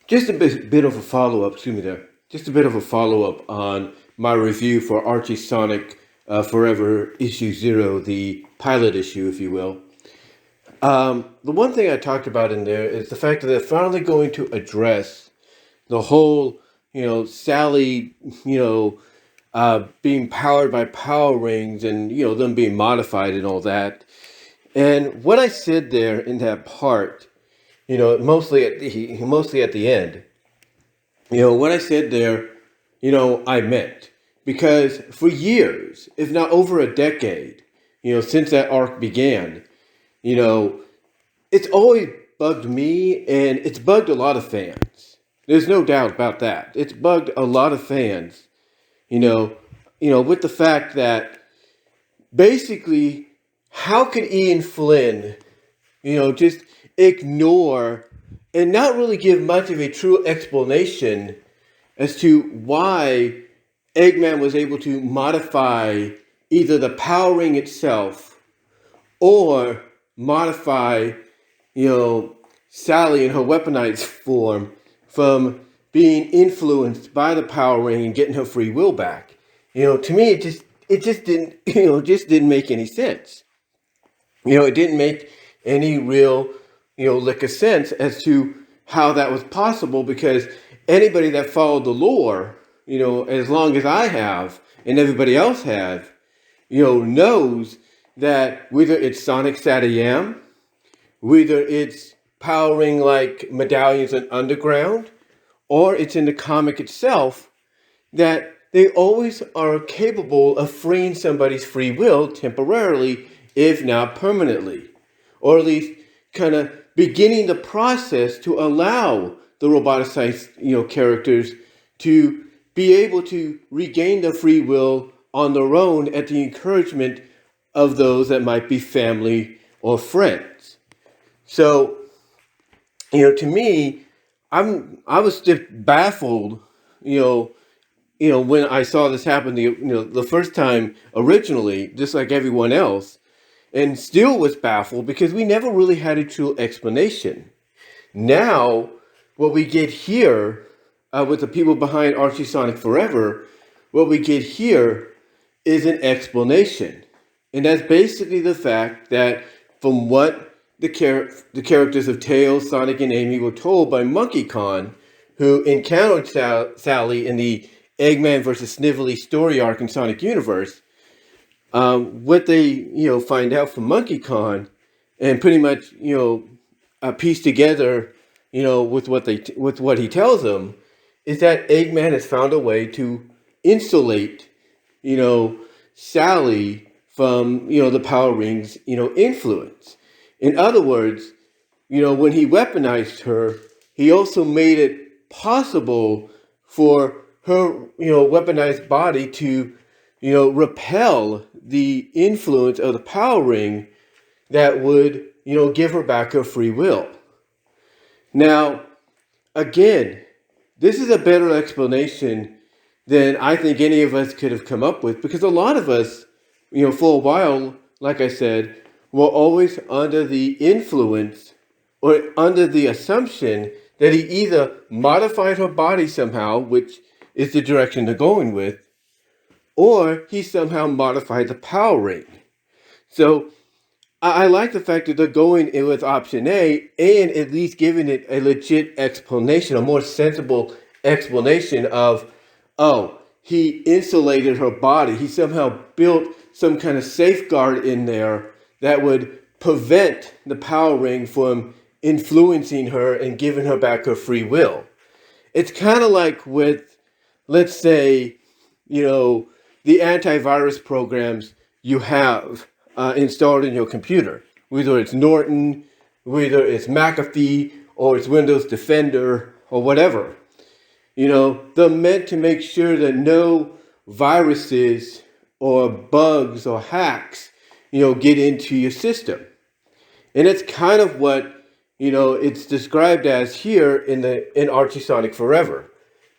Just a bit of a follow-up, excuse me there. Just a bit of a follow-up on my review for Archie Sonic Forever Issue Zero, the pilot issue, if you will. The one thing I talked about in there is the fact that they're finally going to address the whole, Sally, being powered by power rings and, them being modified and all that. And what I said there in that part, mostly at the end, what I said there, I meant. Because for years, if not over a decade, since that arc began, it's always bugged me and it's bugged a lot of fans. There's no doubt about that. It's bugged a lot of fans, with the fact that basically, how could Ian Flynn, just ignore and not really give much of a true explanation as to why Eggman was able to modify either the power ring itself or modify, Sally in her weaponized form from being influenced by the power ring and getting her free will back. To me, it just didn't make any sense. It didn't make any real, lick of sense as to how that was possible, because anybody that followed the lore, as long as I have and everybody else have, knows that whether it's Sonic Saiyam, whether it's powering like medallions and underground, or it's in the comic itself, that they always are capable of freeing somebody's free will temporarily, if not permanently, or at least kind of beginning the process to allow the roboticized, characters to be able to regain their free will on their own at the encouragement of those that might be family or friends. So, to me, I was just baffled, when I saw this happen, the first time originally, just like everyone else, and still was baffled because we never really had a true explanation. Now, what we get here with the people behind Archie Sonic Forever, what we get here is an explanation. And that's basically the fact that from what the characters of Tails, Sonic, and Amy were told by Monkey Khan, who encountered Sally in the Eggman versus Snively story arc in Sonic Universe, what they, find out from Monkey Khan and pretty much, piece together, with what he tells them, is that Eggman has found a way to insulate, Sally from, the Power Rings, influence. In other words, when he weaponized her, he also made it possible for her, weaponized body to, repel the influence of the Power Ring that would, give her back her free will. Now, again, this is a better explanation than I think any of us could have come up with, because a lot of us, for a while, like I said, were always under the influence or under the assumption that he either modified her body somehow, which is the direction they're going with, or he somehow modified the power ring. So I like the fact that they're going in with option A and at least giving it a legit explanation, a more sensible explanation of, oh, he insulated her body. He somehow built some kind of safeguard in there that would prevent the power ring from influencing her and giving her back her free will. It's kind of like with, let's say, the antivirus programs you have installed in your computer, whether it's Norton, whether it's McAfee, or it's Windows Defender, or whatever. They're meant to make sure that no viruses or bugs or hacks, get into your system. And it's kind of what, it's described as here in Archie Sonic Forever.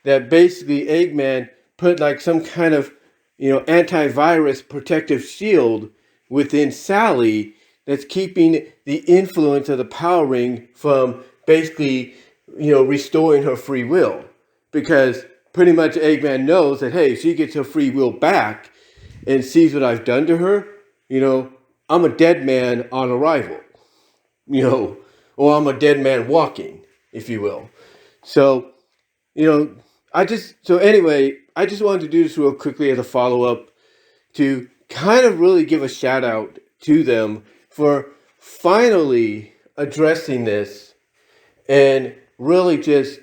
That basically Eggman put like some kind of, antivirus protective shield within Sally that's keeping the influence of the Power Ring from basically restoring her free will. Because pretty much Eggman knows that, hey, if she gets her free will back and sees what I've done to her, I'm a dead man on arrival, or I'm a dead man walking, if you will. So, I just wanted to do this real quickly as a follow-up to kind of really give a shout out to them for finally addressing this and really just,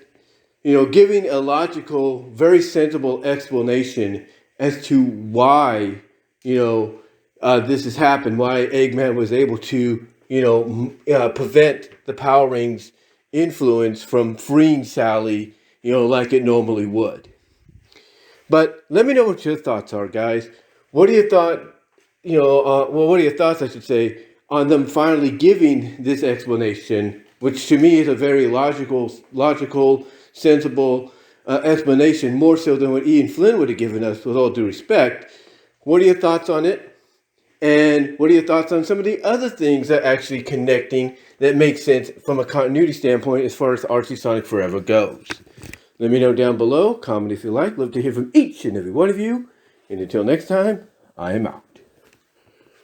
giving a logical, very sensible explanation as to why, this has happened, why Eggman was able to, prevent the Power Rings influence from freeing Sally, like it normally would. But let me know what your thoughts are, guys. What are your thoughts, what are your thoughts, I should say, on them finally giving this explanation, which to me is a very logical, sensible explanation, more so than what Ian Flynn would have given us, with all due respect. What are your thoughts on it? And what are your thoughts on some of the other things that are actually connecting that make sense from a continuity standpoint as far as Archie Sonic Forever goes? Let me know down below. Comment if you like. Love to hear from each and every one of you. And until next time, I am out.